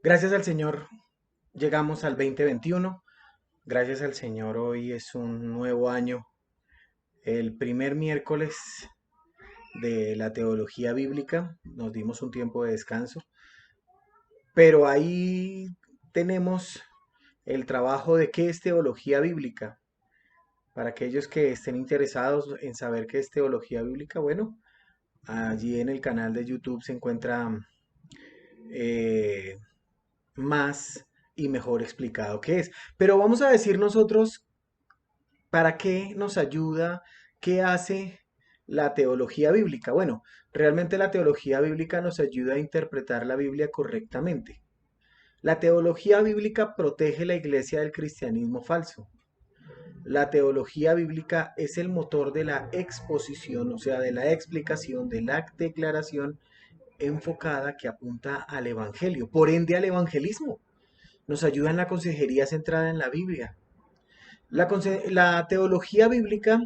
Gracias al Señor, llegamos al 2021. Gracias al Señor, hoy es un nuevo año, el primer miércoles de la teología bíblica. Nos dimos un tiempo de descanso, pero ahí tenemos el trabajo de qué es teología bíblica. Para aquellos que estén interesados en saber qué es teología bíblica, bueno, allí en el canal de YouTube se encuentra eh, más y mejor explicado qué es. Pero vamos a decir nosotros para qué nos ayuda, qué hace la teología bíblica. Bueno, realmente la teología bíblica nos ayuda a interpretar la Biblia correctamente. La teología bíblica protege la iglesia del cristianismo falso. La teología bíblica es el motor de la exposición, o sea, de la explicación, de la declaración enfocada que apunta al evangelio, por ende al evangelismo. Nos ayuda en la consejería centrada en la Biblia. La teología bíblica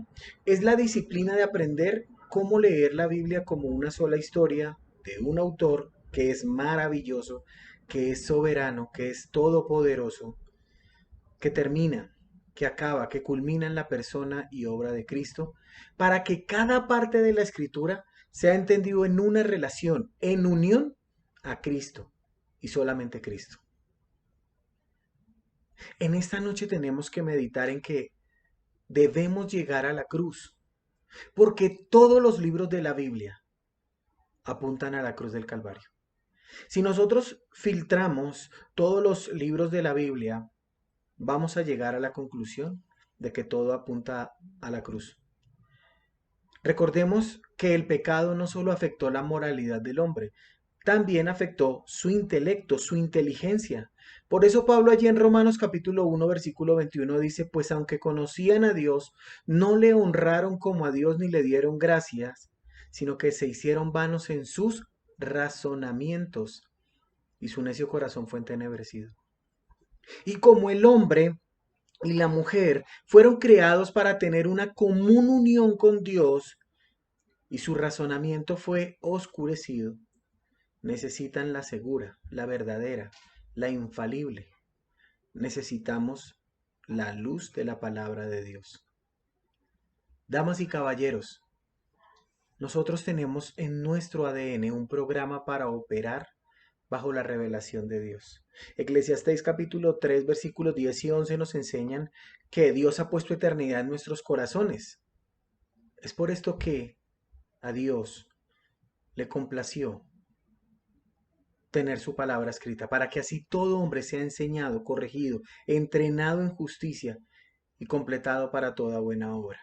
es la disciplina de aprender cómo leer la Biblia como una sola historia de un autor que es maravilloso, que es soberano, que es todopoderoso, que termina, que acaba, que culmina en la persona y obra de Cristo, para que cada parte de la escritura sea entendido en una relación, en unión a Cristo y solamente Cristo. En esta noche tenemos que meditar en que debemos llegar a la cruz, porque todos los libros de la Biblia apuntan a la cruz del Calvario. Si nosotros filtramos todos los libros de la Biblia, vamos a llegar a la conclusión de que todo apunta a la cruz. Recordemos que el pecado no solo afectó la moralidad del hombre, también afectó su intelecto, su inteligencia. Por eso Pablo allí en Romanos capítulo 1 versículo 21 dice, pues aunque conocían a Dios, no le honraron como a Dios ni le dieron gracias, sino que se hicieron vanos en sus razonamientos y su necio corazón fue entenebrecido. Y como el hombre y la mujer fueron creados para tener una común unión con Dios y su razonamiento fue oscurecido, necesitan la segura, la verdadera, la infalible. Necesitamos la luz de la palabra de Dios. Damas y caballeros, nosotros tenemos en nuestro ADN un programa para operar bajo la revelación de Dios. Eclesiastés capítulo 3 versículos 10 y 11 nos enseñan que Dios ha puesto eternidad en nuestros corazones. Es por esto que a Dios le complació tener su palabra escrita, para que así todo hombre sea enseñado, corregido, entrenado en justicia y completado para toda buena obra.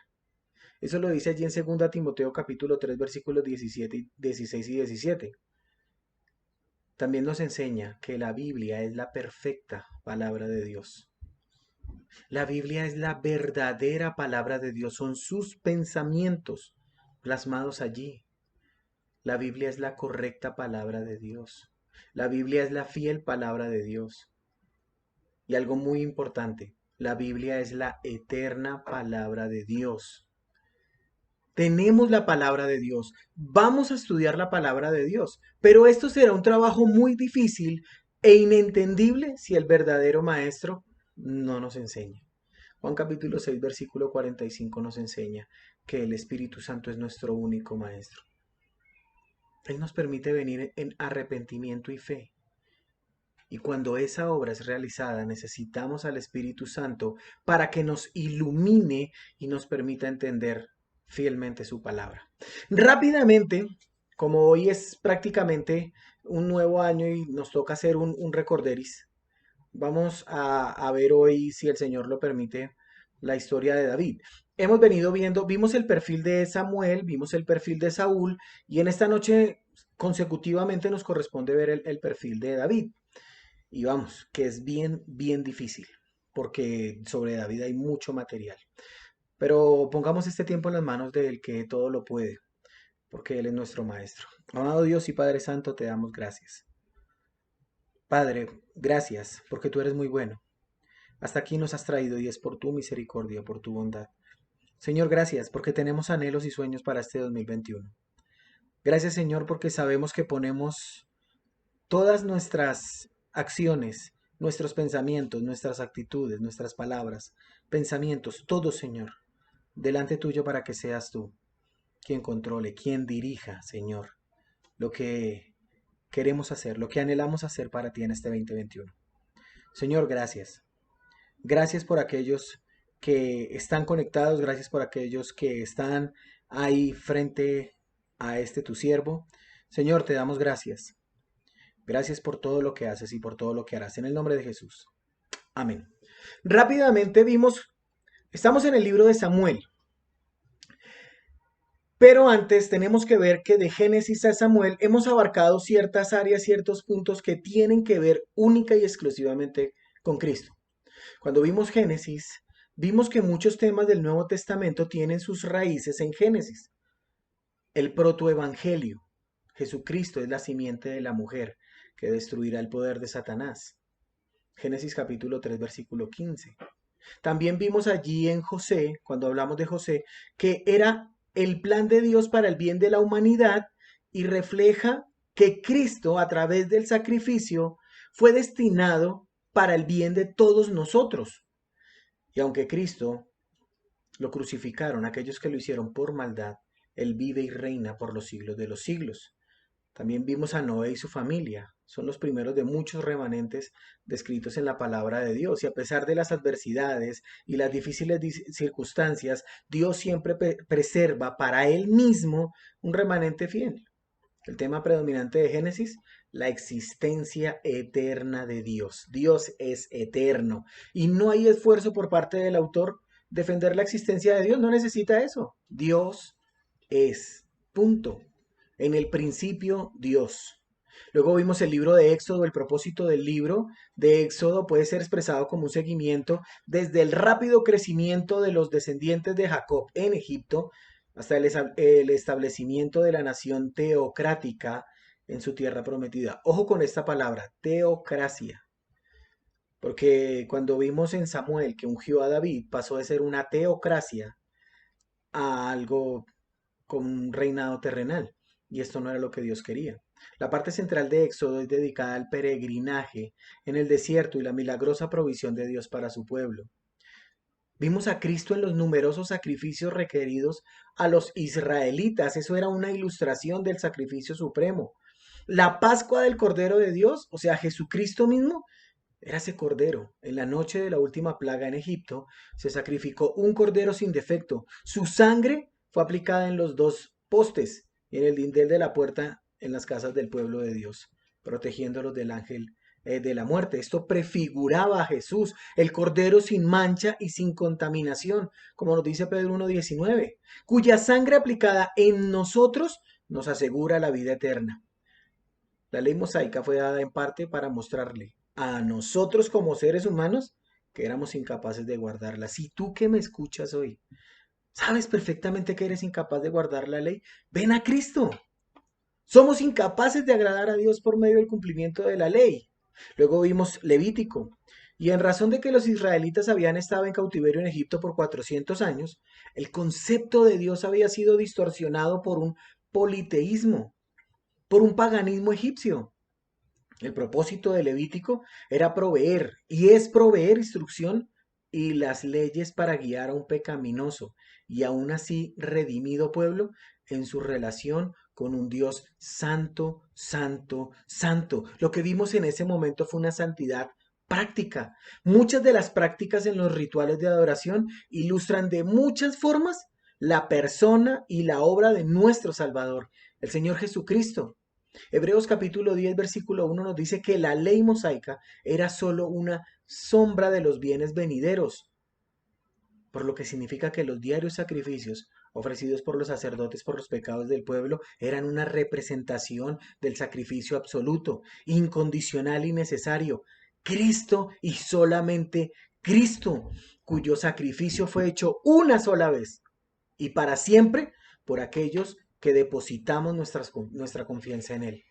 Eso lo dice allí en 2 Timoteo capítulo 3 versículos 17, 16 y 17. También nos enseña que la Biblia es la perfecta palabra de Dios. La Biblia es la verdadera palabra de Dios, son sus pensamientos plasmados allí. La Biblia es la correcta palabra de Dios. La Biblia es la fiel palabra de Dios. Y algo muy importante, la Biblia es la eterna palabra de Dios. Tenemos la palabra de Dios, vamos a estudiar la palabra de Dios, pero esto será un trabajo muy difícil e inentendible si el verdadero maestro no nos enseña. Juan capítulo 6 versículo 45 nos enseña que el Espíritu Santo es nuestro único maestro. Él nos permite venir en arrepentimiento y fe. Y cuando esa obra es realizada, necesitamos al Espíritu Santo para que nos ilumine y nos permita entender fielmente su palabra. Rápidamente, como hoy es prácticamente un nuevo año y nos toca hacer un recorderis, vamos a ver hoy, si el Señor lo permite, la historia de David. Hemos venido viendo, vimos el perfil de Samuel, vimos el perfil de Saúl y en esta noche consecutivamente nos corresponde ver el perfil de David. Y vamos, que es bien, bien difícil, porque sobre David hay mucho material. Pero pongamos este tiempo en las manos del que todo lo puede, porque Él es nuestro Maestro. Amado Dios y Padre Santo, te damos gracias. Padre, gracias, porque tú eres muy bueno. Hasta aquí nos has traído y es por tu misericordia, por tu bondad. Señor, gracias, porque tenemos anhelos y sueños para este 2021. Gracias, Señor, porque sabemos que ponemos todas nuestras acciones, nuestros pensamientos, nuestras actitudes, nuestras palabras, pensamientos, todo, Señor, delante tuyo para que seas tú quien controle, quien dirija, Señor, lo que queremos hacer, lo que anhelamos hacer para ti en este 2021. Señor, gracias. Gracias por aquellos que están conectados, gracias por aquellos que están ahí frente a este tu siervo. Señor, te damos gracias. Gracias por todo lo que haces y por todo lo que harás. En el nombre de Jesús. Amén. Rápidamente estamos en el libro de Samuel. Pero antes tenemos que ver que de Génesis a Samuel hemos abarcado ciertas áreas, ciertos puntos que tienen que ver única y exclusivamente con Cristo. Cuando vimos Génesis, vimos que muchos temas del Nuevo Testamento tienen sus raíces en Génesis. El protoevangelio. Jesucristo es la simiente de la mujer que destruirá el poder de Satanás. Génesis capítulo 3, versículo 15. También vimos allí en José, cuando hablamos de José, que era el plan de Dios para el bien de la humanidad y refleja que Cristo, a través del sacrificio, fue destinado para el bien de todos nosotros. Y aunque Cristo lo crucificaron, aquellos que lo hicieron por maldad, Él vive y reina por los siglos de los siglos. También vimos a Noé y su familia. Son los primeros de muchos remanentes descritos en la palabra de Dios. Y a pesar de las adversidades y las difíciles circunstancias, Dios siempre preserva para Él mismo un remanente fiel. El tema predominante de Génesis, la existencia eterna de Dios. Dios es eterno. Y no hay esfuerzo por parte del autor defender la existencia de Dios. No necesita eso. Dios es. Punto. En el principio, Dios. Luego vimos el libro de Éxodo. El propósito del libro de Éxodo puede ser expresado como un seguimiento desde el rápido crecimiento de los descendientes de Jacob en Egipto hasta el establecimiento de la nación teocrática en su tierra prometida. Ojo con esta palabra, teocracia. Porque cuando vimos en Samuel que ungió a David, pasó de ser una teocracia a algo con un reinado terrenal. Y esto no era lo que Dios quería. La parte central de Éxodo es dedicada al peregrinaje en el desierto y la milagrosa provisión de Dios para su pueblo. Vimos a Cristo en los numerosos sacrificios requeridos a los israelitas. Eso era una ilustración del sacrificio supremo. La Pascua del Cordero de Dios, o sea, Jesucristo mismo, era ese cordero. En la noche de la última plaga en Egipto se sacrificó un cordero sin defecto. Su sangre fue aplicada en los dos postes y en el dintel de la puerta en las casas del pueblo de Dios, protegiéndolos del ángel de la muerte. Esto prefiguraba a Jesús, el Cordero sin mancha y sin contaminación, como nos dice Pedro 1:19, cuya sangre aplicada en nosotros nos asegura la vida eterna. La ley mosaica fue dada en parte para mostrarle a nosotros como seres humanos que éramos incapaces de guardarla. Si tú que me escuchas hoy sabes perfectamente que eres incapaz de guardar la ley, ven a Cristo. Somos incapaces de agradar a Dios por medio del cumplimiento de la ley. Luego vimos Levítico. Y en razón de que los israelitas habían estado en cautiverio en Egipto por 400 años, el concepto de Dios había sido distorsionado por un politeísmo, por un paganismo egipcio. El propósito de Levítico era proveer, y es proveer instrucción y las leyes para guiar a un pecaminoso y aún así redimido pueblo en su relación con un Dios santo, santo, santo. Lo que vimos en ese momento fue una santidad práctica. Muchas de las prácticas en los rituales de adoración ilustran de muchas formas la persona y la obra de nuestro Salvador, el Señor Jesucristo. Hebreos capítulo 10, versículo 1 nos dice que la ley mosaica era solo una sombra de los bienes venideros, por lo que significa que los diarios sacrificios ofrecidos por los sacerdotes por los pecados del pueblo eran una representación del sacrificio absoluto, incondicional y necesario. Cristo y solamente Cristo, cuyo sacrificio fue hecho una sola vez y para siempre por aquellos que depositamos nuestra confianza en Él.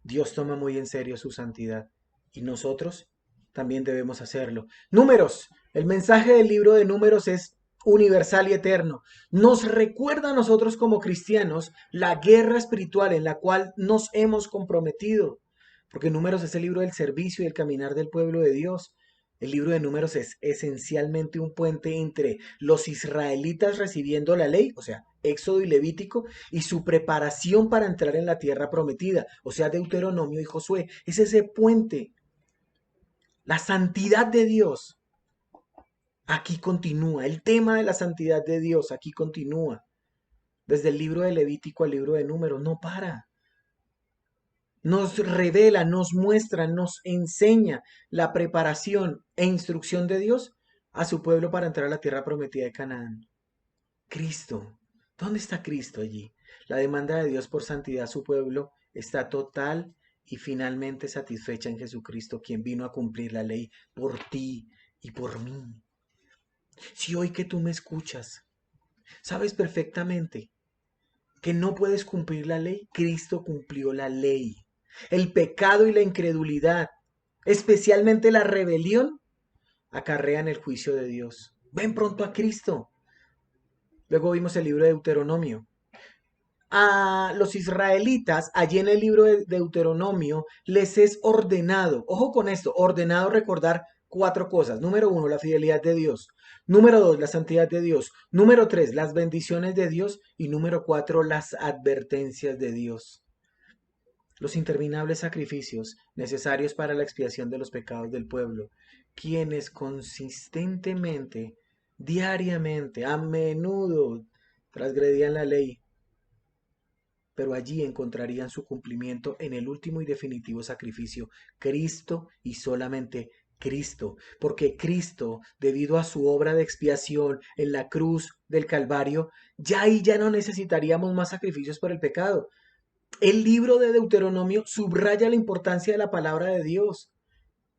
Dios toma muy en serio su santidad y nosotros también debemos hacerlo. Números. El mensaje del libro de Números es universal y eterno. Nos recuerda a nosotros como cristianos la guerra espiritual en la cual nos hemos comprometido. porque Números es el libro del servicio y el caminar del pueblo de Dios. El libro de Números es esencialmente un puente entre los israelitas recibiendo la ley, o sea, Éxodo y Levítico, y su preparación para entrar en la tierra prometida, o sea, Deuteronomio y Josué. Es ese puente. La santidad de Dios aquí continúa. El tema de la santidad de Dios aquí continúa. Desde el libro de Levítico al libro de Números, no para. Nos revela, nos muestra, nos enseña la preparación e instrucción de Dios a su pueblo para entrar a la tierra prometida de Canaán. Cristo. ¿Dónde está Cristo allí? La demanda de Dios por santidad a su pueblo está total y finalmente satisfecha en Jesucristo, quien vino a cumplir la ley por ti y por mí. Si hoy que tú me escuchas, sabes perfectamente que no puedes cumplir la ley, Cristo cumplió la ley. El pecado y la incredulidad, especialmente la rebelión, acarrean el juicio de Dios. Ven pronto a Cristo. Luego vimos el libro de Deuteronomio. A los israelitas, allí en el libro de Deuteronomio, les es ordenado, ojo con esto, ordenado recordar cuatro cosas. Número uno, la fidelidad de Dios. Número dos, la santidad de Dios. Número tres, las bendiciones de Dios. Y número cuatro, las advertencias de Dios. Los interminables sacrificios necesarios para la expiación de los pecados del pueblo, quienes consistentemente, diariamente, a menudo transgredían la ley, pero allí encontrarían su cumplimiento en el último y definitivo sacrificio, Cristo y solamente Cristo, porque Cristo, debido a su obra de expiación en la cruz del Calvario, ya ahí ya no necesitaríamos más sacrificios por el pecado. El libro de Deuteronomio subraya la importancia de la palabra de Dios.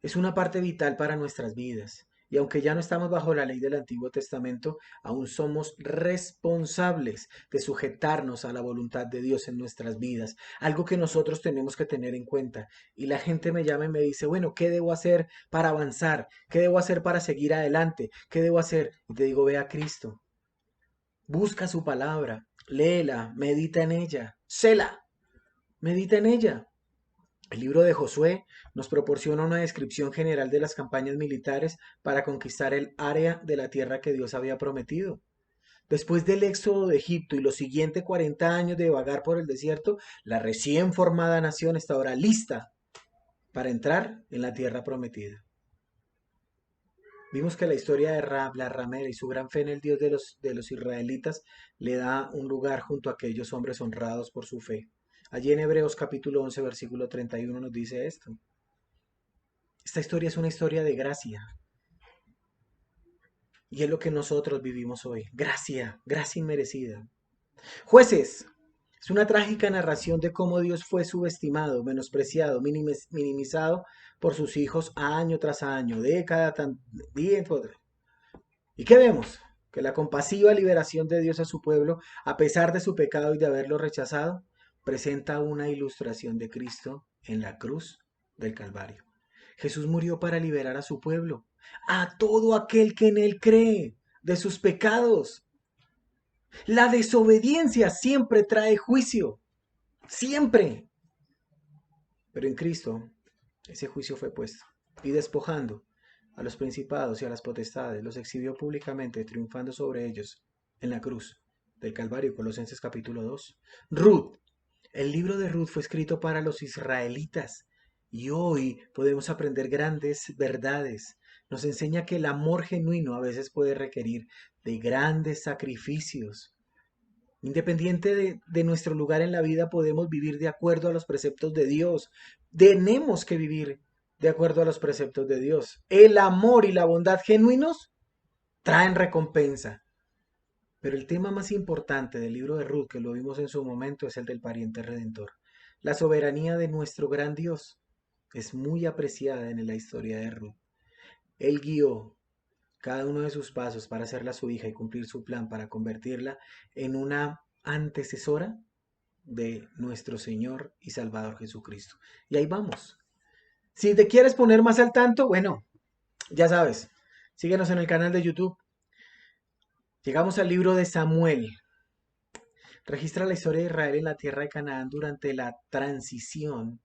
Es una parte vital para nuestras vidas. Y aunque ya no estamos bajo la ley del Antiguo Testamento, aún somos responsables de sujetarnos a la voluntad de Dios en nuestras vidas. Algo que nosotros tenemos que tener en cuenta. Y la gente me llama y me dice, bueno, ¿qué debo hacer para avanzar? ¿Qué debo hacer para seguir adelante? ¿Qué debo hacer? Y te digo, ve a Cristo. Busca su palabra. Léela, medita en ella. Séla, medita en ella. El libro de Josué nos proporciona una descripción general de las campañas militares para conquistar el área de la tierra que Dios había prometido. Después del éxodo de Egipto y los siguientes 40 años de vagar por el desierto, la recién formada nación está ahora lista para entrar en la tierra prometida. Vimos que la historia de Rahab, la ramera, y su gran fe en el Dios de los israelitas le da un lugar junto a aquellos hombres honrados por su fe. Allí en Hebreos capítulo 11, versículo 31 nos dice esto. Esta historia es una historia de gracia. Y es lo que nosotros vivimos hoy. Gracia, gracia inmerecida. Jueces. Es una trágica narración de cómo Dios fue subestimado, menospreciado, minimizado por sus hijos año tras año, década tras día. ¿Y qué vemos? Que la compasiva liberación de Dios a su pueblo, a pesar de su pecado y de haberlo rechazado, presenta una ilustración de Cristo en la cruz del Calvario. Jesús murió para liberar a su pueblo, a todo aquel que en él cree, de sus pecados. La desobediencia siempre trae juicio, siempre. Pero en Cristo ese juicio fue puesto. Y despojando a los principados y a las potestades, los exhibió públicamente, triunfando sobre ellos en la cruz del Calvario, Colosenses capítulo 2. Ruth. El libro de Ruth fue escrito para los israelitas y hoy podemos aprender grandes verdades. Nos enseña que el amor genuino a veces puede requerir de grandes sacrificios. Independiente de nuestro lugar en la vida, podemos vivir de acuerdo a los preceptos de Dios. Tenemos que vivir de acuerdo a los preceptos de Dios. El amor y la bondad genuinos traen recompensa. Pero el tema más importante del libro de Ruth, que lo vimos en su momento, es el del pariente redentor. La soberanía de nuestro gran Dios es muy apreciada en la historia de Ruth. Él guió cada uno de sus pasos para hacerla su hija y cumplir su plan para convertirla en una antecesora de nuestro Señor y Salvador Jesucristo. Y ahí vamos. Si te quieres poner más al tanto, bueno, ya sabes, síguenos en el canal de YouTube. Llegamos al libro de Samuel. Registra la historia de Israel en la tierra de Canaán durante la transición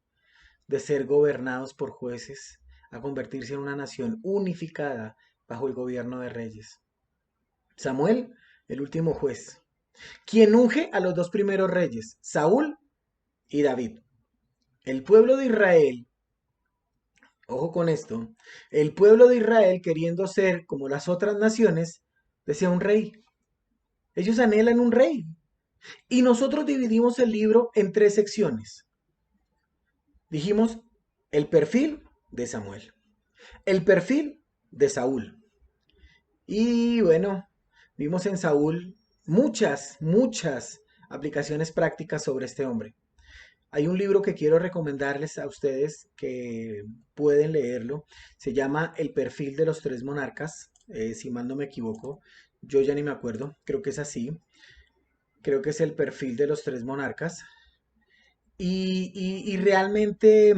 de ser gobernados por jueces a convertirse en una nación unificada bajo el gobierno de reyes. Samuel, el último juez, quien unge a los dos primeros reyes, Saúl y David. El pueblo de Israel, ojo con esto, el pueblo de Israel, queriendo ser como las otras naciones, desea un rey. Ellos anhelan un rey. Y nosotros dividimos el libro en tres secciones. Dijimos el perfil de Samuel, el perfil de Saúl. Y bueno, vimos en Saúl muchas aplicaciones prácticas sobre este hombre. Hay un libro que quiero recomendarles a ustedes que pueden leerlo. Se llama El perfil de los tres monarcas, si mal no me equivoco. Yo ya ni me acuerdo, creo que es así. Creo que es el perfil de los tres monarcas. Y realmente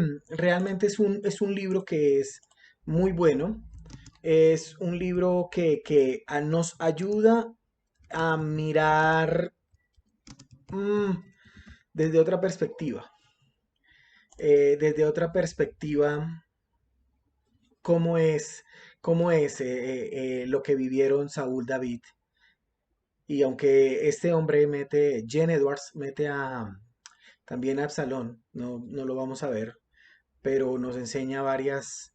es un libro que es muy bueno. Es un libro que nos ayuda a mirar mm, desde otra perspectiva. Desde otra perspectiva, cómo es, cómo es lo que vivieron Saúl David. Y aunque este hombre mete, Jen Edwards mete también a Absalón, no lo vamos a ver, pero nos enseña varias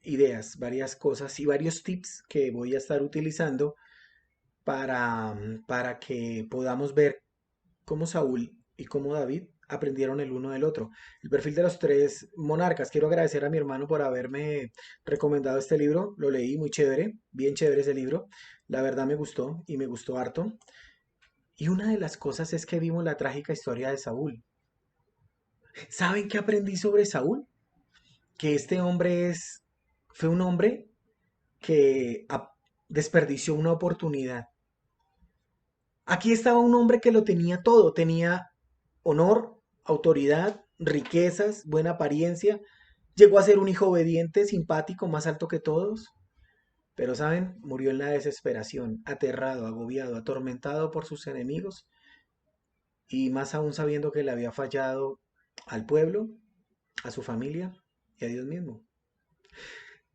ideas, varias cosas y varios tips que voy a estar utilizando para que podamos ver cómo Saúl y cómo David aprendieron el uno del otro. El perfil de los tres monarcas. Quiero agradecer a mi hermano por haberme recomendado este libro. Lo leí muy chévere, bien chévere ese libro. La verdad me gustó y me gustó harto. Y una de las cosas es que vimos la trágica historia de Saúl. ¿Saben qué aprendí sobre Saúl? Que este hombre fue un hombre que desperdició una oportunidad. Aquí estaba un hombre que lo tenía todo, tenía honor, autoridad, riquezas, buena apariencia, llegó a ser un hijo obediente, simpático, más alto que todos, pero saben, murió en la desesperación, aterrado, agobiado, atormentado por sus enemigos y más aún sabiendo que le había fallado al pueblo, a su familia y a Dios mismo.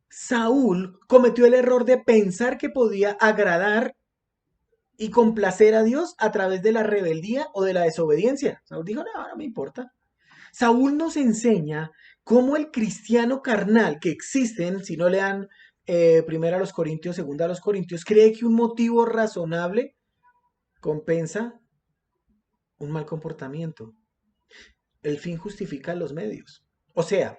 Saúl cometió el error de pensar que podía agradar y complacer a Dios a través de la rebeldía o de la desobediencia. Saúl dijo, no, no me importa. Saúl nos enseña cómo el cristiano carnal que existen, si no lean primero a los Corintios, segunda a los Corintios, cree que un motivo razonable compensa un mal comportamiento. El fin justifica los medios. O sea,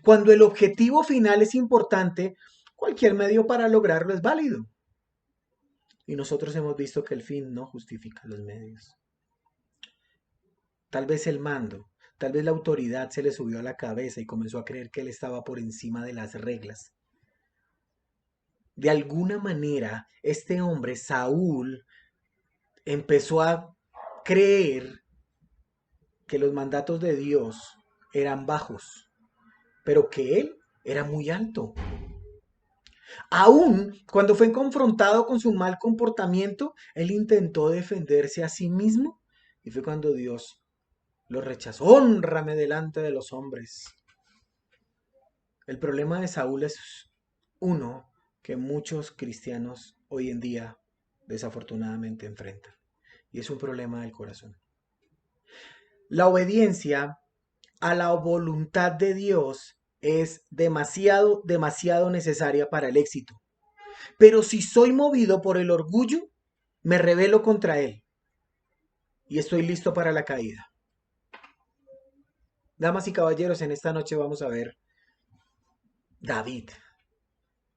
cuando el objetivo final es importante, cualquier medio para lograrlo es válido. Y nosotros hemos visto que el fin no justifica los medios. Tal vez el mando, tal vez la autoridad se le subió a la cabeza y comenzó a creer que él estaba por encima de las reglas. De alguna manera, este hombre, Saúl, empezó a creer que los mandatos de Dios eran bajos, pero que él era muy alto. Aún cuando fue confrontado con su mal comportamiento, él intentó defenderse a sí mismo y fue cuando Dios lo rechazó. Hónrame delante de los hombres. El problema de Saúl es uno que muchos cristianos hoy en día desafortunadamente enfrentan. Y es un problema del corazón. La obediencia a la voluntad de Dios es demasiado necesaria para el éxito. Pero si soy movido por el orgullo, me rebelo contra él y estoy listo para la caída. Damas y caballeros, en esta noche vamos a ver David.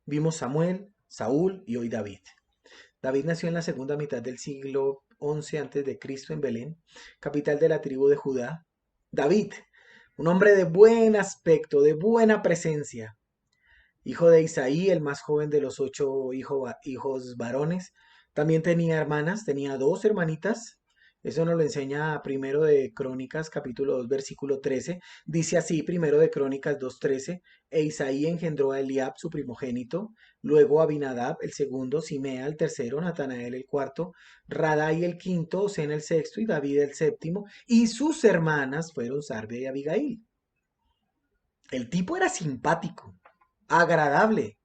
Vimos Samuel, Saúl y hoy David. David nació en la segunda mitad del siglo XI a.C. en Belén, capital de la tribu de Judá. David, un hombre de buen aspecto, de buena presencia, hijo de Isaí, el más joven de los 8 hijos varones. También tenía hermanas, tenía dos hermanitas. Eso nos lo enseña primero de Crónicas, capítulo 2, versículo 13. Dice así, primero de Crónicas 2:13, e Isaí engendró a Eliab, su primogénito, luego a Abinadab, el segundo, Simea, el tercero, Natanael, el cuarto, Radai, el quinto, Osén, el sexto, y David, el séptimo, y sus hermanas fueron Sarbia y Abigail. El tipo era simpático, agradable.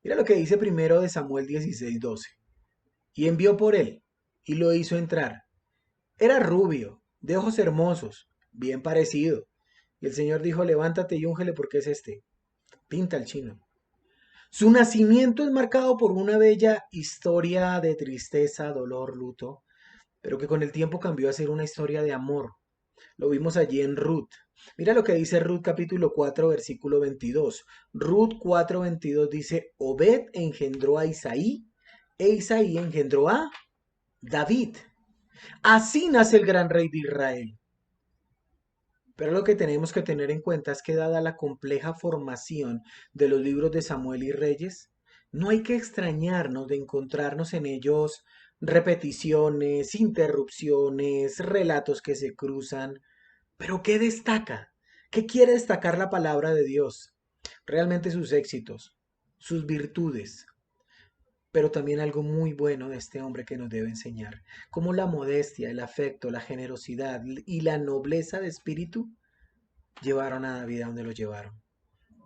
Mira lo que dice primero de Samuel 16:12. Y envió por él, y lo hizo entrar. Era rubio, de ojos hermosos, bien parecido. Y el Señor dijo, levántate y úngele porque es este. Pinta el chino. Su nacimiento es marcado por una bella historia de tristeza, dolor, luto, pero que con el tiempo cambió a ser una historia de amor. Lo vimos allí en Ruth. Mira lo que dice Ruth capítulo 4 versículo 22. Ruth 4:22 dice, Obed engendró a Isaí e Isaí engendró a David. Así nace el gran rey de Israel. Pero lo que tenemos que tener en cuenta es que dada la compleja formación de los libros de Samuel y Reyes, no hay que extrañarnos de encontrarnos en ellos repeticiones, interrupciones, relatos que se cruzan. Pero ¿qué destaca? ¿Qué quiere destacar la palabra de Dios? Realmente sus éxitos, sus virtudes, pero también algo muy bueno de este hombre que nos debe enseñar, cómo la modestia, el afecto, la generosidad y la nobleza de espíritu llevaron a David a donde lo llevaron.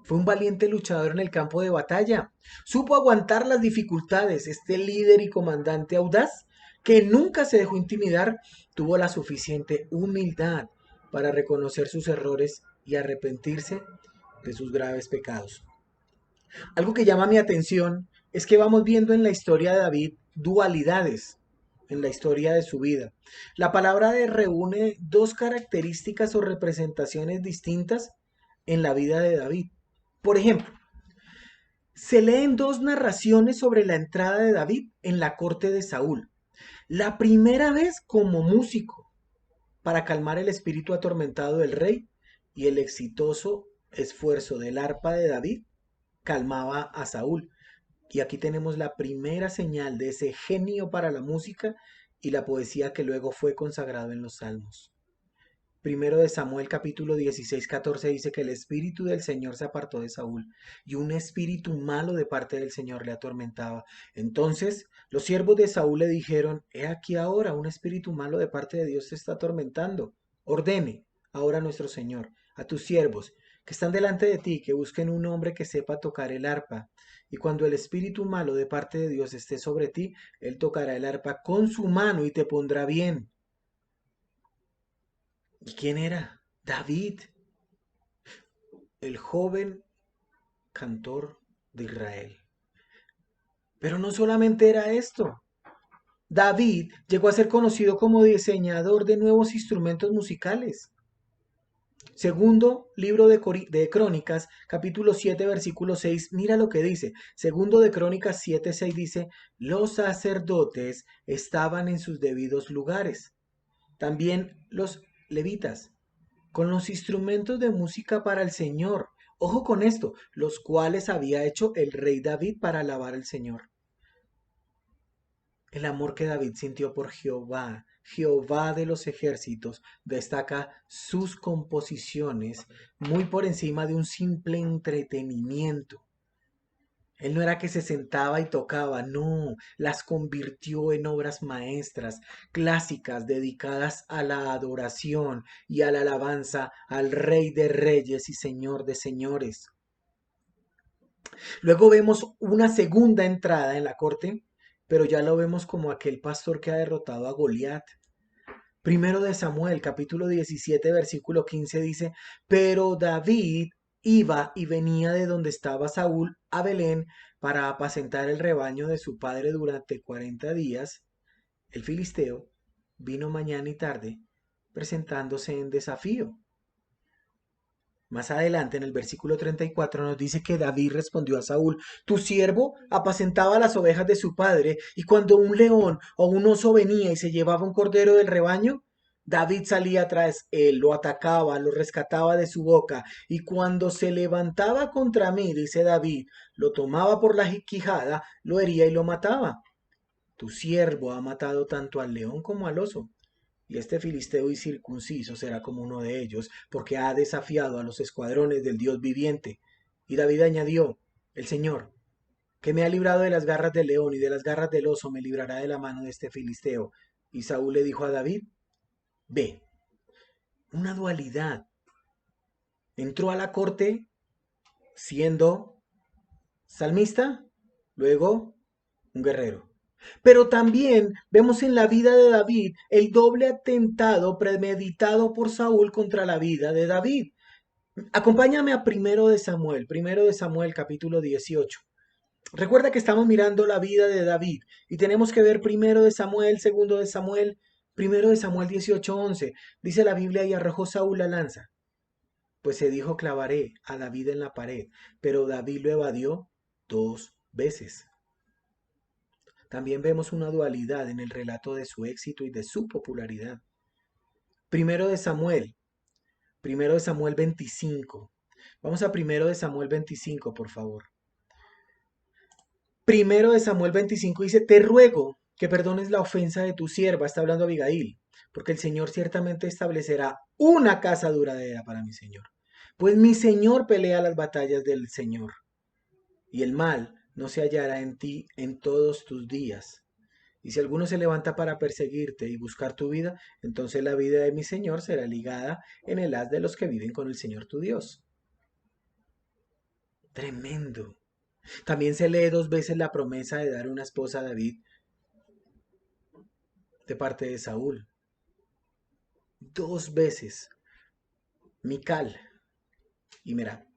Fue un valiente luchador en el campo de batalla. Supo aguantar las dificultades. Este líder y comandante audaz, que nunca se dejó intimidar, tuvo la suficiente humildad para reconocer sus errores y arrepentirse de sus graves pecados. Algo que llama mi atención es que vamos viendo en la historia de David dualidades en la historia de su vida. La palabra de reúne dos características o representaciones distintas en la vida de David. Por ejemplo, se leen dos narraciones sobre la entrada de David en la corte de Saúl. La primera vez como músico para calmar el espíritu atormentado del rey y el exitoso esfuerzo del arpa de David calmaba a Saúl. Y aquí tenemos la primera señal de ese genio para la música y la poesía que luego fue consagrado en los Salmos. Primero de Samuel capítulo 16:14 dice que el espíritu del Señor se apartó de Saúl y un espíritu malo de parte del Señor le atormentaba. Entonces los siervos de Saúl le dijeron, he aquí ahora un espíritu malo de parte de Dios te está atormentando. Ordene ahora nuestro Señor a tus siervos que están delante de ti que busquen un hombre que sepa tocar el arpa. Y cuando el espíritu malo de parte de Dios esté sobre ti, él tocará el arpa con su mano y te pondrá bien. ¿Y quién era? David, el joven cantor de Israel. Pero no solamente era esto. David llegó a ser conocido como diseñador de nuevos instrumentos musicales. Segundo libro de Crónicas, capítulo 7, versículo 6, mira lo que dice. Segundo de Crónicas 7, 6 dice, los sacerdotes estaban en sus debidos lugares. También los levitas, con los instrumentos de música para el Señor. Ojo con esto, los cuales había hecho el rey David para alabar al Señor. El amor que David sintió por Jehová, Jehová de los ejércitos, destaca sus composiciones muy por encima de un simple entretenimiento. Él no era que se sentaba y tocaba, no, las convirtió en obras maestras, clásicas, dedicadas a la adoración y a la alabanza al Rey de Reyes y Señor de Señores. Luego vemos una segunda entrada en la corte, pero ya lo vemos como aquel pastor que ha derrotado a Goliat. Primero de Samuel, capítulo 17, versículo 15 dice, pero David iba y venía de donde estaba Saúl a Belén para apacentar el rebaño de su padre durante 40 días. El filisteo vino mañana y tarde presentándose en desafío. Más adelante, en el versículo 34, nos dice que David respondió a Saúl, tu siervo apacentaba las ovejas de su padre, y cuando un león o un oso venía y se llevaba un cordero del rebaño, David salía tras él, lo atacaba, lo rescataba de su boca, y cuando se levantaba contra mí, dice David, lo tomaba por la quijada, lo hería y lo mataba. Tu siervo ha matado tanto al león como al oso. Y este filisteo incircunciso será como uno de ellos, porque ha desafiado a los escuadrones del Dios viviente. Y David añadió, el Señor, que me ha librado de las garras del león y de las garras del oso, me librará de la mano de este filisteo. Y Saúl le dijo a David, ve, una dualidad. Entró a la corte siendo salmista, luego un guerrero. Pero también vemos en la vida de David el doble atentado premeditado por Saúl contra la vida de David. Acompáñame a Primero de Samuel capítulo 18. Recuerda que estamos mirando la vida de David y tenemos que ver Primero de Samuel, Segundo de Samuel, Primero de Samuel 18:11. Dice la Biblia: y arrojó Saúl la lanza, pues se dijo: clavaré a David en la pared, pero David lo evadió 2 veces. También vemos una dualidad en el relato de su éxito y de su popularidad. Primero de Samuel, Primero de Samuel 25. Vamos a Primero de Samuel 25, por favor. Primero de Samuel 25 dice: te ruego que perdones la ofensa de tu sierva, está hablando Abigail, porque el Señor ciertamente establecerá una casa duradera para mi Señor. Pues mi Señor pelea las batallas del Señor, y el mal no se hallará en ti en todos tus días. Y si alguno se levanta para perseguirte y buscar tu vida, entonces la vida de mi Señor será ligada en el haz de los que viven con el Señor tu Dios. Tremendo. También se lee 2 veces la promesa de dar una esposa a David de parte de Saúl. 2 veces. Mical y Merab.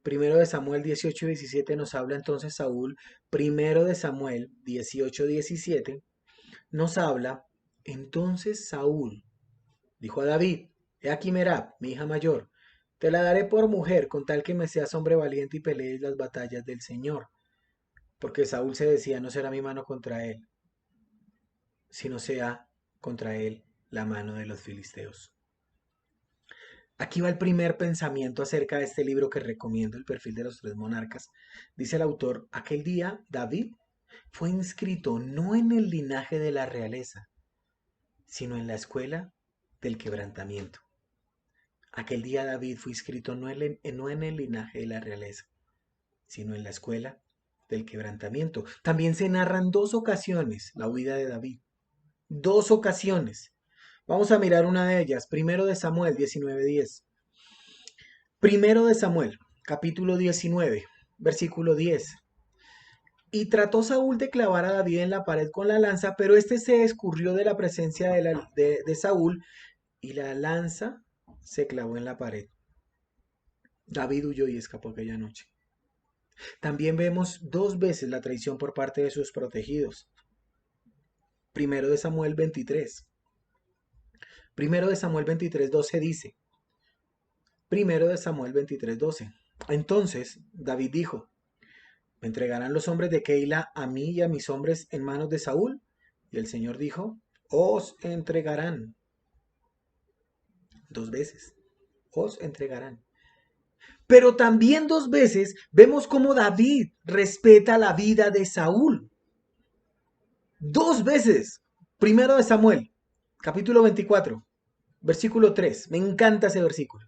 Primero de Samuel 18:17 nos habla entonces Saúl. Primero de Samuel 18:17 nos habla: entonces Saúl dijo a David: he aquí Merab, mi hija mayor, te la daré por mujer, con tal que me seas hombre valiente y pelees las batallas del Señor. Porque Saúl se decía: no será mi mano contra él, sino sea contra él la mano de los filisteos. Aquí va el primer pensamiento acerca de este libro que recomiendo, El perfil de los tres monarcas. Dice el autor: aquel día David fue inscrito no en el linaje de la realeza, sino en la escuela del quebrantamiento. Aquel día David fue inscrito no en el linaje de la realeza, sino en la escuela del quebrantamiento. También se narran 2 ocasiones la huida de David. 2 ocasiones. Vamos a mirar una de ellas. Primero de Samuel 19:10. Primero de Samuel, capítulo 19, versículo 10. Y trató Saúl de clavar a David en la pared con la lanza, pero este se escurrió de la presencia de Saúl, y la lanza se clavó en la pared. David huyó y escapó aquella noche. También vemos 2 veces la traición por parte de sus protegidos. Primero de Samuel 23. Primero de Samuel 23:12 dice: Primero de Samuel 23:12. Entonces David dijo: ¿me entregarán los hombres de Keila a mí y a mis hombres en manos de Saúl? Y el Señor dijo: os entregarán. 2 veces. Os entregarán. Pero también 2 veces vemos cómo David respeta la vida de Saúl. 2 veces. Primero de Samuel, capítulo 24, versículo 3. Me encanta ese versículo.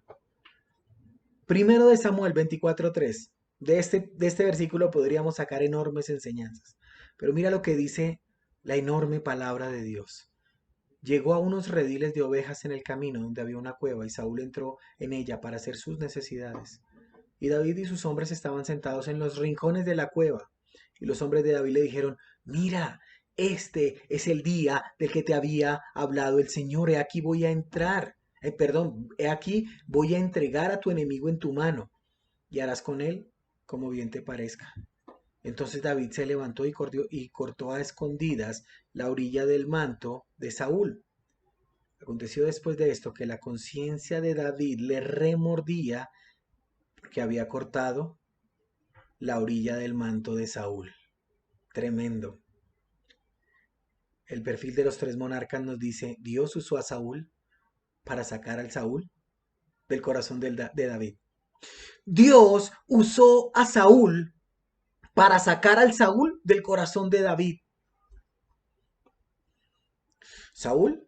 Primero de Samuel 24:3. De este versículo podríamos sacar enormes enseñanzas. Pero mira lo que dice la enorme palabra de Dios. Llegó a unos rediles de ovejas en el camino donde había una cueva, y Saúl entró en ella para hacer sus necesidades. Y David y sus hombres estaban sentados en los rincones de la cueva. Y los hombres de David le dijeron: mira, este es el día del que te había hablado el Señor. He aquí voy a entrar. He aquí voy a entregar a tu enemigo en tu mano, y harás con él como bien te parezca. Entonces David se levantó y cortó a escondidas la orilla del manto de Saúl. Aconteció después de esto que la conciencia de David le remordía porque había cortado la orilla del manto de Saúl. Tremendo. El perfil de los tres monarcas nos dice: Dios usó a Saúl para sacar al Saúl del corazón de David. Dios usó a Saúl para sacar al Saúl del corazón de David. ¿Saúl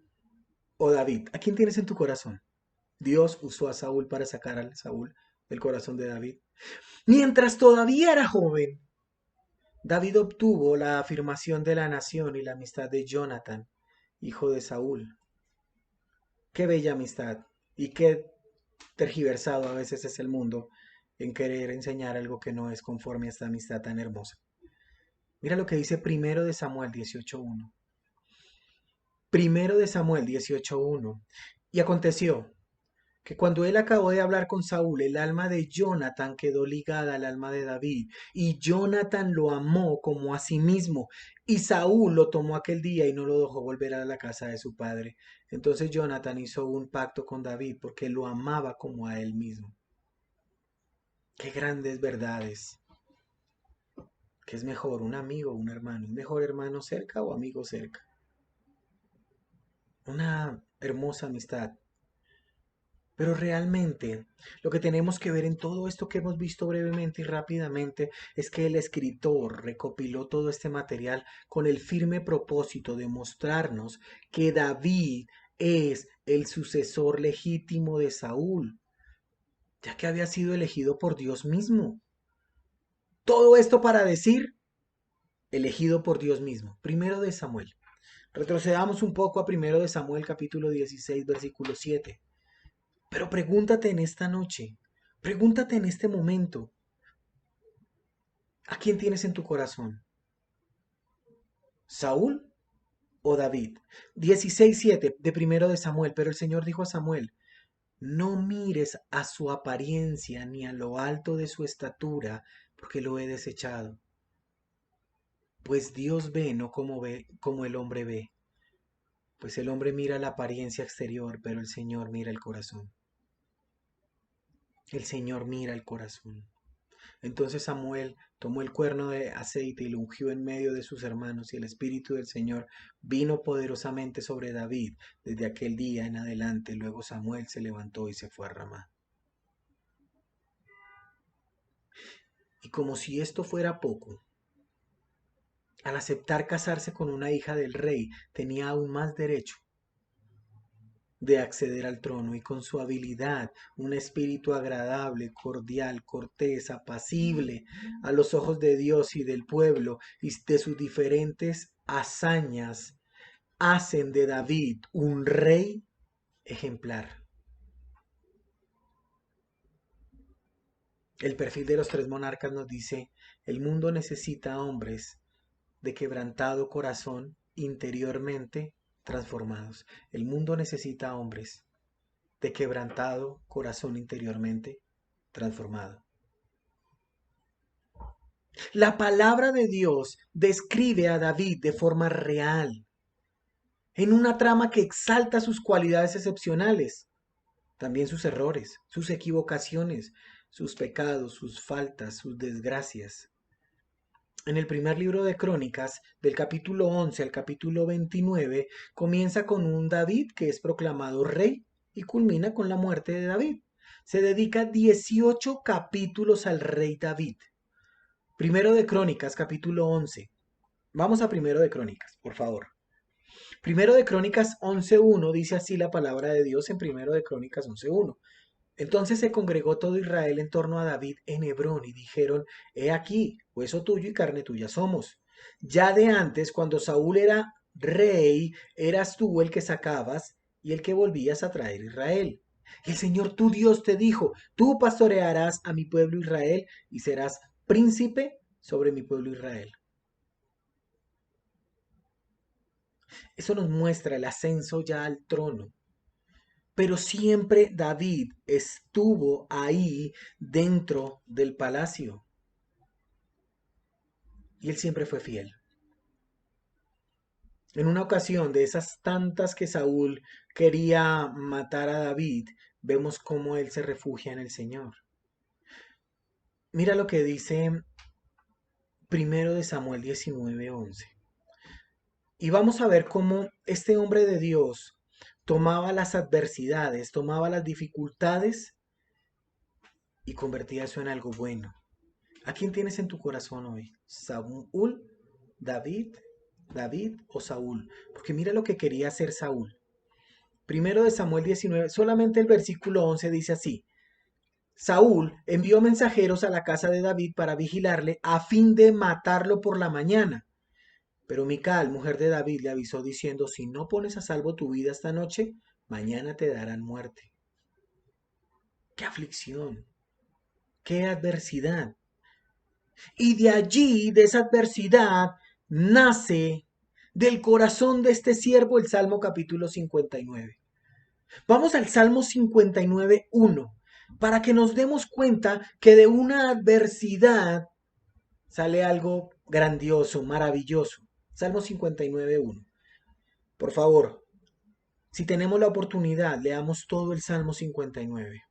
o David? ¿A quién tienes en tu corazón? Dios usó a Saúl para sacar al Saúl del corazón de David. Mientras todavía era joven, David obtuvo la afirmación de la nación y la amistad de Jonathan, hijo de Saúl. Qué bella amistad y qué tergiversado a veces es el mundo en querer enseñar algo que no es conforme a esta amistad tan hermosa. Mira lo que dice primero de Samuel 18:1. Primero de Samuel 18:1. Y aconteció que cuando él acabó de hablar con Saúl, el alma de Jonathan quedó ligada al alma de David, y Jonathan lo amó como a sí mismo, y Saúl lo tomó aquel día y no lo dejó volver a la casa de su padre. Entonces Jonathan hizo un pacto con David porque lo amaba como a él mismo. Qué grandes verdades. ¿Qué es mejor, un amigo o un hermano? ¿Es mejor hermano cerca o amigo cerca? Una hermosa amistad. Pero realmente lo que tenemos que ver en todo esto que hemos visto brevemente y rápidamente es que el escritor recopiló todo este material con el firme propósito de mostrarnos que David es el sucesor legítimo de Saúl, ya que había sido elegido por Dios mismo. Todo esto para decir, elegido por Dios mismo. Primero de Samuel. Retrocedamos un poco a primero de Samuel capítulo 16 versículo 7. Pero pregúntate en esta noche, pregúntate en este momento, ¿a quién tienes en tu corazón? ¿Saúl o David? 16:7 de primero de Samuel, pero el Señor dijo a Samuel, no mires a su apariencia ni a lo alto de su estatura, porque lo he desechado. Pues Dios ve como el hombre ve. Pues el hombre mira la apariencia exterior, pero el Señor mira el corazón. El Señor mira el corazón. Entonces Samuel tomó el cuerno de aceite y lo ungió en medio de sus hermanos, y el Espíritu del Señor vino poderosamente sobre David desde aquel día en adelante. Luego Samuel se levantó y se fue a Ramá. Y como si esto fuera poco, al aceptar casarse con una hija del rey, tenía aún más derecho de acceder al trono, y con su habilidad, un espíritu agradable, cordial, cortés, apacible a los ojos de Dios y del pueblo, y de sus diferentes hazañas, hacen de David un rey ejemplar. El perfil de los tres monarcas nos dice, el mundo necesita hombres de quebrantado corazón interiormente transformados. El mundo necesita hombres de quebrantado corazón interiormente transformado. La palabra de Dios describe a David de forma real, en una trama que exalta sus cualidades excepcionales, también sus errores, sus equivocaciones, sus pecados, sus faltas, sus desgracias. En el primer libro de Crónicas, del capítulo 11 al capítulo 29, comienza con un David que es proclamado rey y culmina con la muerte de David. Se dedica 18 capítulos al rey David. Primero de Crónicas, capítulo 11. Vamos a primero de Crónicas, por favor. Primero de Crónicas 11:1 dice así la palabra de Dios en primero de Crónicas 11:1. Entonces se congregó todo Israel en torno a David en Hebrón y dijeron, he aquí, hueso tuyo y carne tuya somos. Ya de antes, cuando Saúl era rey, eras tú el que sacabas y el que volvías a traer Israel. El Señor tu Dios te dijo, tú pastorearás a mi pueblo Israel y serás príncipe sobre mi pueblo Israel. Eso nos muestra el ascenso ya al trono. Pero siempre David estuvo ahí dentro del palacio. Y él siempre fue fiel. En una ocasión de esas tantas que Saúl quería matar a David, vemos cómo él se refugia en el Señor. Mira lo que dice primero de Samuel 19:11. Y vamos a ver cómo este hombre de Dios tomaba las adversidades, tomaba las dificultades y convertía eso en algo bueno. ¿A quién tienes en tu corazón hoy? ¿Saúl, David, David o Saúl? Porque mira lo que quería hacer Saúl. Primero de Samuel 19, solamente el versículo 11 dice así. Saúl envió mensajeros a la casa de David para vigilarle a fin de matarlo por la mañana. Pero Mical, mujer de David, le avisó diciendo, si no pones a salvo tu vida esta noche, mañana te darán muerte. ¡Qué aflicción! ¿Qué adversidad? Y de allí, de esa adversidad, nace del corazón de este siervo el Salmo capítulo 59. Vamos al Salmo 59, 1, para que nos demos cuenta que de una adversidad sale algo grandioso, maravilloso. Salmo 59, 1. Por favor, si tenemos la oportunidad, leamos todo el Salmo 59.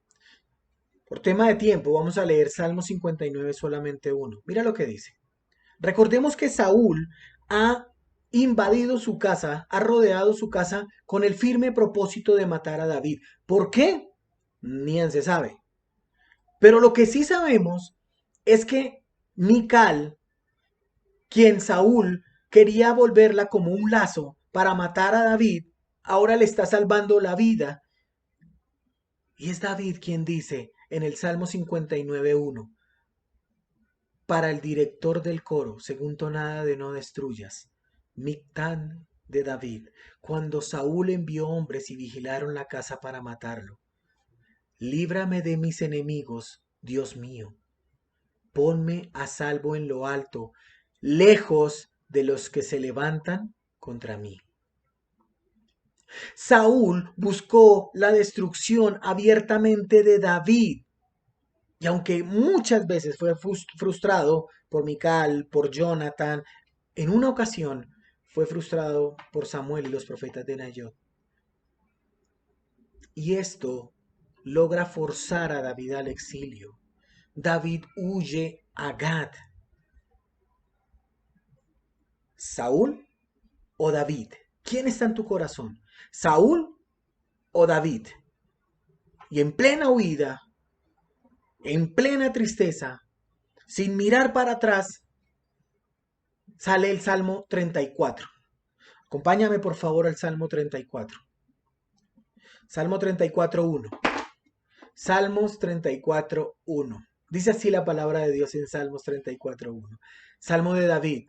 Por tema de tiempo, vamos a leer Salmo 59 solamente uno. Mira lo que dice. Recordemos que Saúl ha invadido su casa, ha rodeado su casa con el firme propósito de matar a David. ¿Por qué? Ni se sabe. Pero lo que sí sabemos es que Mical, quien Saúl quería volverla como un lazo para matar a David, ahora le está salvando la vida. Y es David quien dice en el Salmo 59:1, para el director del coro, según tonada de no destruyas, Mictán de David, cuando Saúl envió hombres y vigilaron la casa para matarlo. Líbrame de mis enemigos, Dios mío. Ponme a salvo en lo alto, lejos de los que se levantan contra mí. Saúl buscó la destrucción abiertamente de David. Y aunque muchas veces fue frustrado por Mical, por Jonathan, en una ocasión fue frustrado por Samuel y los profetas de Nayot. Y esto logra forzar a David al exilio. David huye a Gad. ¿Saúl o David? ¿Quién está en tu corazón? ¿Saúl o David? Y en plena huida, en plena tristeza, sin mirar para atrás, sale el Salmo 34. Acompáñame por favor al Salmo 34. Salmo 34:1. Salmos 34:1. Dice así la palabra de Dios en Salmos 34:1. Salmo de David,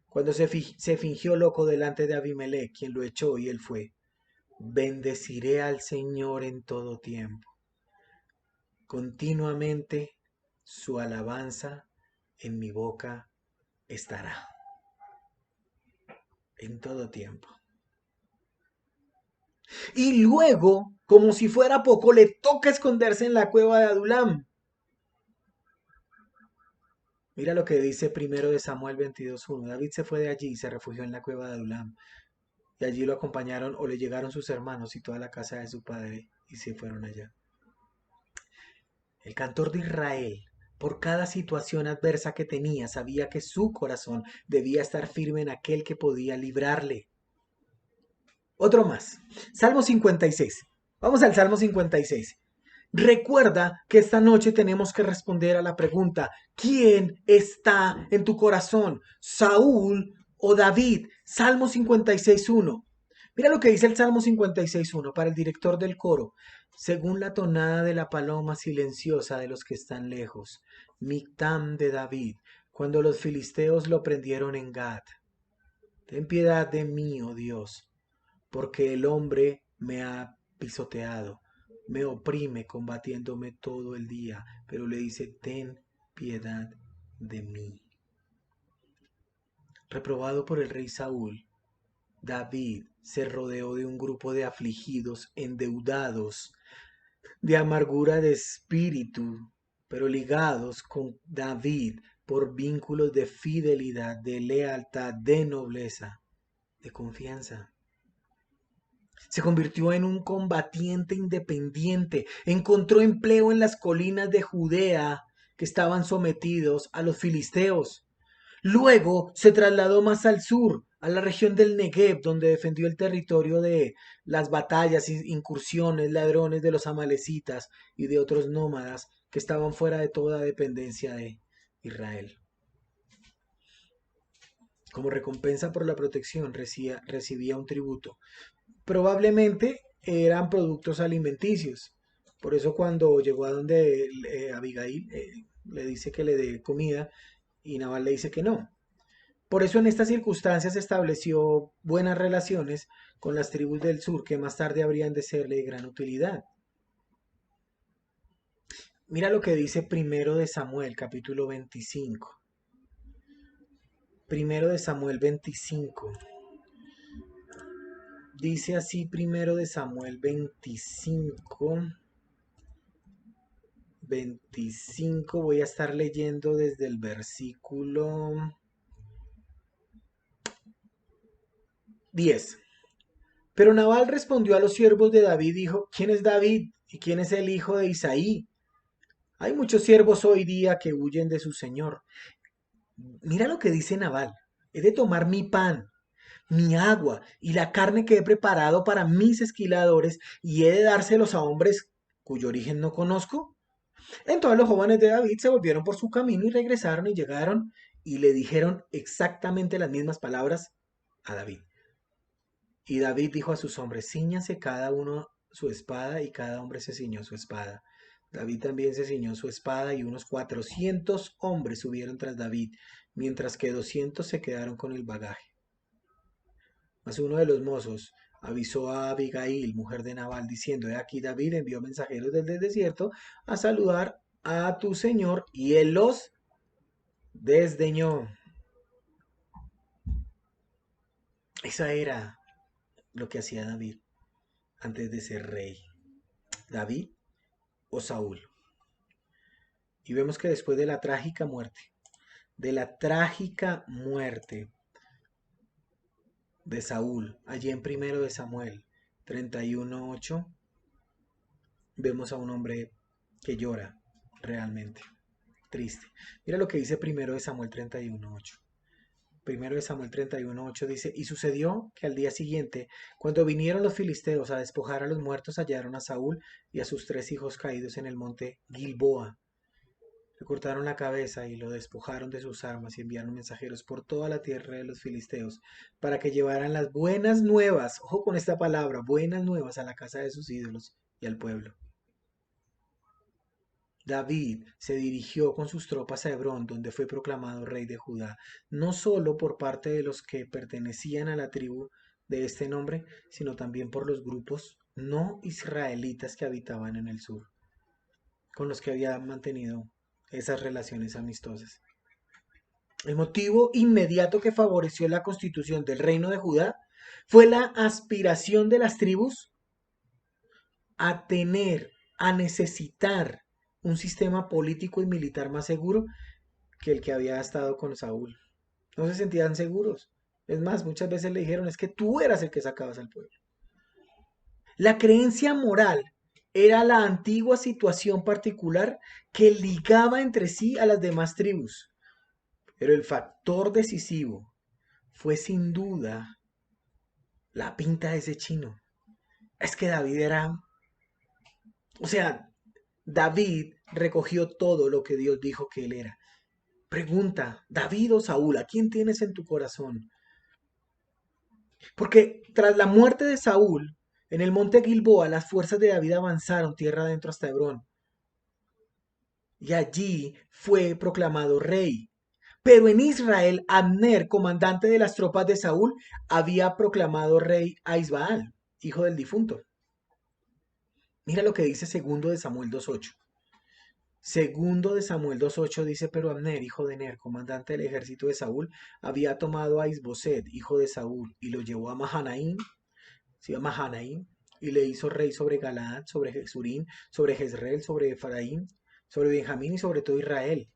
cuando se fingió loco delante de Abimelech, quien lo echó y él fue. Bendeciré al Señor en todo tiempo. Continuamente su alabanza en mi boca estará. En todo tiempo. Y luego, como si fuera poco, le toca esconderse en la cueva de Adulam. Mira lo que dice primero de Samuel 22:1. David se fue de allí y se refugió en la cueva de Adulam. Y allí lo acompañaron o le llegaron sus hermanos y toda la casa de su padre y se fueron allá. El cantor de Israel, por cada situación adversa que tenía, sabía que su corazón debía estar firme en aquel que podía librarle. Otro más. Salmo 56. Vamos al Salmo 56. Recuerda que esta noche tenemos que responder a la pregunta, ¿quién está en tu corazón? ¿Saúl o David? Salmo 56:1. Mira lo que dice el Salmo 56:1 para el director del coro. Según la tonada de la paloma silenciosa de los que están lejos, Mictam de David, cuando los filisteos lo prendieron en Gad. Ten piedad de mí, oh Dios, porque el hombre me ha pisoteado, me oprime combatiéndome todo el día, pero le dice, ten piedad de mí. Reprobado por el rey Saúl, David se rodeó de un grupo de afligidos, endeudados, de amargura de espíritu, pero ligados con David por vínculos de fidelidad, de lealtad, de nobleza, de confianza. Se convirtió en un combatiente independiente, encontró empleo en las colinas de Judea que estaban sometidos a los filisteos. Luego se trasladó más al sur, a la región del Negev, donde defendió el territorio de las batallas, incursiones, ladrones de los amalecitas y de otros nómadas que estaban fuera de toda dependencia de Israel. Como recompensa por la protección recibía un tributo. Probablemente eran productos alimenticios. Por eso cuando llegó a donde Abigail le dice que le dé comida y Nabal le dice que no. Por eso en estas circunstancias estableció buenas relaciones con las tribus del sur que más tarde habrían de serle de gran utilidad. Mira lo que dice primero de Samuel, capítulo 25. Primero de Samuel 25. Dice así primero de Samuel 25, voy a estar leyendo desde el versículo 10. Pero Nabal respondió a los siervos de David, dijo, ¿quién es David y quién es el hijo de Isaí? Hay muchos siervos hoy día que huyen de su señor. Mira lo que dice Nabal, he de tomar mi pan, mi agua y la carne que he preparado para mis esquiladores y he de dárselos a hombres cuyo origen no conozco. Entonces los jóvenes de David se volvieron por su camino y regresaron y llegaron y le dijeron exactamente las mismas palabras a David. Y David dijo a sus hombres, cíñase cada uno su espada, y cada hombre se ciñó su espada. David también se ciñó su espada y unos 400 hombres subieron tras David, mientras que 200 se quedaron con el bagaje. Mas uno de los mozos avisó a Abigail, mujer de Nabal, diciendo, he aquí David envió mensajeros desde el desierto a saludar a tu señor, y él los desdeñó. Esa era lo que hacía David antes de ser rey. David o Saúl. Y vemos que después de la trágica muerte de Saúl, allí en primero de Samuel 31:8, vemos a un hombre que llora realmente, triste. Mira lo que dice primero de Samuel 31:8. Primero de Samuel 31:8 dice, y sucedió que al día siguiente, cuando vinieron los filisteos a despojar a los muertos, hallaron a Saúl y a sus 3 hijos caídos en el monte Gilboa. Le cortaron la cabeza y lo despojaron de sus armas y enviaron mensajeros por toda la tierra de los filisteos para que llevaran las buenas nuevas, ojo con esta palabra, buenas nuevas a la casa de sus ídolos y al pueblo. David se dirigió con sus tropas a Hebrón, donde fue proclamado rey de Judá, no solo por parte de los que pertenecían a la tribu de este nombre, sino también por los grupos no israelitas que habitaban en el sur, con los que había mantenido esas relaciones amistosas. El motivo inmediato que favoreció la constitución del reino de Judá fue la aspiración de las tribus a tener, a necesitar un sistema político y militar más seguro que el que había estado con Saúl. No se sentían seguros. Es más, muchas veces le dijeron, es que tú eras el que sacabas al pueblo. La creencia moral era la antigua situación particular que ligaba entre sí a las demás tribus. Pero el factor decisivo fue sin duda la pinta de ese chino. Es que David era, o sea, David recogió todo lo que Dios dijo que él era. Pregunta, David o Saúl, ¿a quién tienes en tu corazón? Porque tras la muerte de Saúl, en el monte Gilboa, las fuerzas de David avanzaron tierra adentro hasta Hebrón. Y allí fue proclamado rey. Pero en Israel, Abner, comandante de las tropas de Saúl, había proclamado rey a Isbaal, hijo del difunto. Mira lo que dice segundo de Samuel 2:8. Segundo de Samuel 2:8 dice, pero Abner, hijo de Ner, comandante del ejército de Saúl, había tomado a Isboset, hijo de Saúl, y lo llevó a Mahanaim, se llama Mahanaim, y le hizo rey sobre Galaad, sobre Jesurín, sobre Jezreel, sobre Efraín, sobre Benjamín y sobre todo Israel.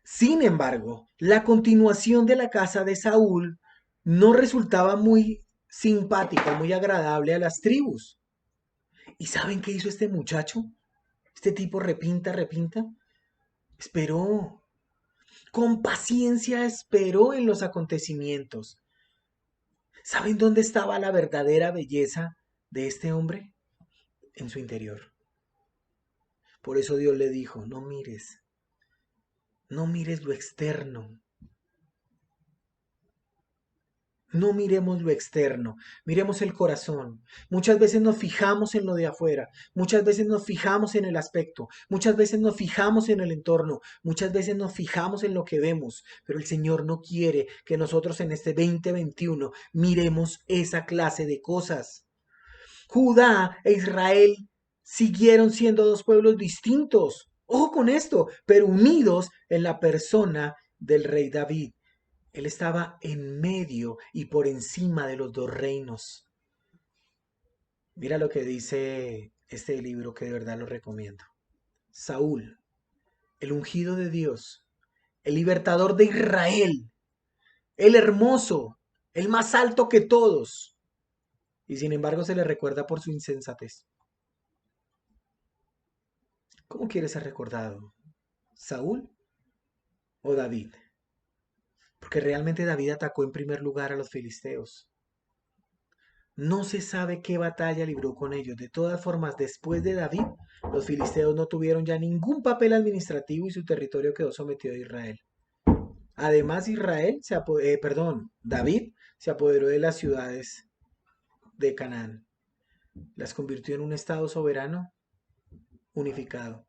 Sin embargo, la continuación de la casa de Saúl no resultaba muy simpática, muy agradable a las tribus. ¿Y saben qué hizo este muchacho? Este tipo repinta. Esperó. Con paciencia esperó en los acontecimientos. ¿Saben dónde estaba la verdadera belleza de este hombre? En su interior. Por eso Dios le dijo, no mires lo externo. No miremos lo externo, miremos el corazón. Muchas veces nos fijamos en lo de afuera, muchas veces nos fijamos en el aspecto, muchas veces nos fijamos en el entorno, muchas veces nos fijamos en lo que vemos, pero el Señor no quiere que nosotros en este 2021 miremos esa clase de cosas. Judá e Israel Siguieron siendo dos pueblos distintos. Ojo con esto, pero unidos en la persona del rey David. Él estaba en medio y por encima de los dos reinos. Mira lo que dice este libro que de verdad lo recomiendo. Saúl, el ungido de Dios, el libertador de Israel, el hermoso, el más alto que todos. Y sin embargo se le recuerda por su insensatez. ¿Cómo quiere ser recordado? ¿Saúl o David? Porque realmente David atacó en primer lugar a los filisteos. No se sabe qué batalla libró con ellos. De todas formas, después de David, los filisteos no tuvieron ya ningún papel administrativo y su territorio quedó sometido a Israel. Además, David se apoderó de las ciudades de Canaán. Las convirtió en un estado soberano unificado.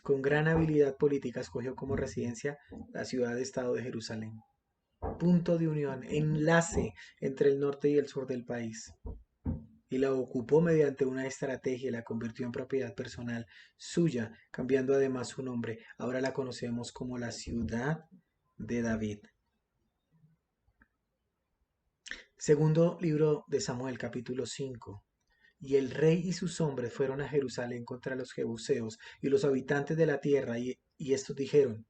Con gran habilidad política escogió como residencia la ciudad-estado de Jerusalén. Punto de unión, enlace entre el norte y el sur del país. Y la ocupó mediante una estrategia y la convirtió en propiedad personal suya, cambiando además su nombre. Ahora la conocemos como la ciudad de David. Segundo libro de Samuel, capítulo 5. Y el rey y sus hombres fueron a Jerusalén contra los jebuseos y los habitantes de la tierra, y estos dijeron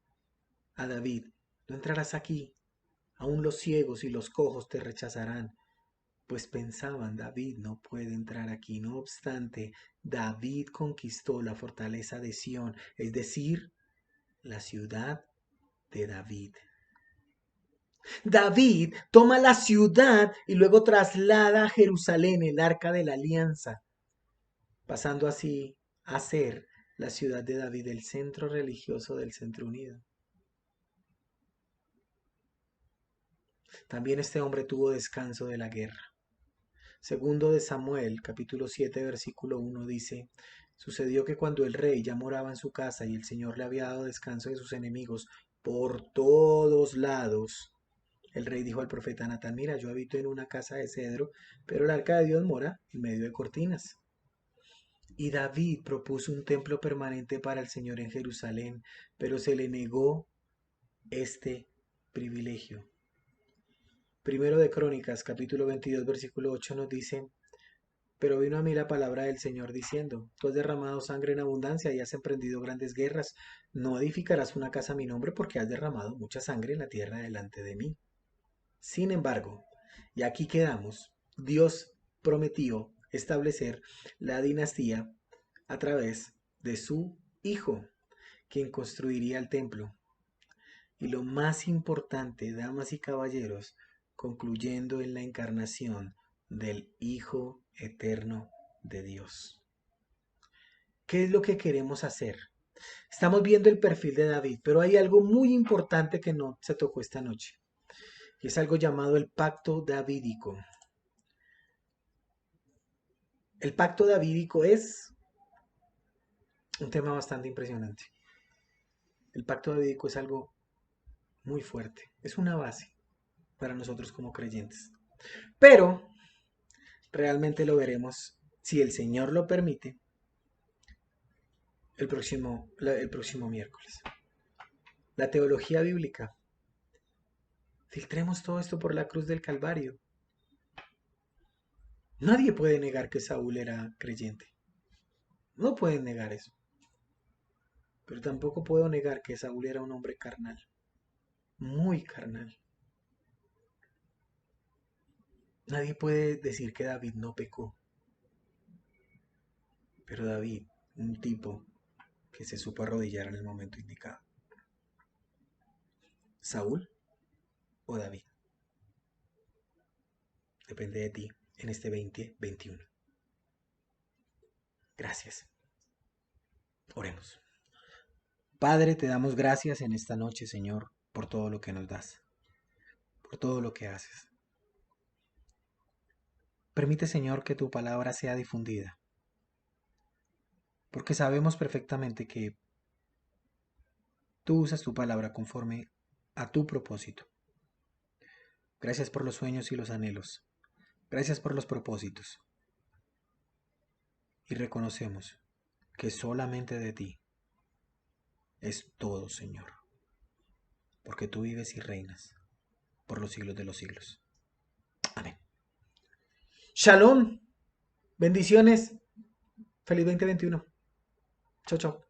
a David: no entrarás aquí, aun los ciegos y los cojos te rechazarán. Pues pensaban: David no puede entrar aquí. No obstante, David conquistó la fortaleza de Sión, es decir, la ciudad de David. David toma la ciudad y luego traslada a Jerusalén el arca de la alianza, pasando así a ser la ciudad de David el centro religioso del Centro Unido. También este hombre tuvo descanso de la guerra. Segundo de Samuel, capítulo 7, versículo 1 dice: sucedió que cuando el rey ya moraba en su casa y el Señor le había dado descanso de sus enemigos por todos lados, el rey dijo al profeta Natán: mira, yo habito en una casa de cedro, pero el arca de Dios mora en medio de cortinas. Y David propuso un templo permanente para el Señor en Jerusalén, pero se le negó este privilegio. Primero de Crónicas, capítulo 22, versículo 8 nos dice: pero vino a mí la palabra del Señor diciendo: tú has derramado sangre en abundancia y has emprendido grandes guerras. No edificarás una casa a mi nombre porque has derramado mucha sangre en la tierra delante de mí. Sin embargo, y aquí quedamos, Dios prometió establecer la dinastía a través de su Hijo, quien construiría el templo. Y lo más importante, damas y caballeros, concluyendo en la encarnación del Hijo eterno de Dios. ¿Qué es lo que queremos hacer? Estamos viendo el perfil de David, pero hay algo muy importante que no se tocó esta noche. Y es algo llamado el pacto davídico. El pacto davídico es un tema bastante impresionante. El pacto davídico es algo muy fuerte. Es una base para nosotros como creyentes. Pero realmente lo veremos, si el Señor lo permite, el próximo miércoles. La teología bíblica. Filtremos todo esto por la cruz del Calvario. Nadie puede negar que Saúl era creyente. No pueden negar eso. Pero tampoco puedo negar que Saúl era un hombre carnal. Muy carnal. Nadie puede decir que David no pecó. Pero David, un tipo que se supo arrodillar en el momento indicado. ¿Saúl o David? Depende de ti en este 2021. Gracias. Oremos. Padre, te damos gracias en esta noche, Señor, por todo lo que nos das, por todo lo que haces. Permite, Señor, que tu palabra sea difundida, porque sabemos perfectamente que tú usas tu palabra conforme a tu propósito. Gracias por los sueños y los anhelos. Gracias por los propósitos. y reconocemos que solamente de ti es todo, Señor, porque tú vives y reinas por los siglos de los siglos. Amén. Shalom. Bendiciones. Feliz 2021. Chao, chao.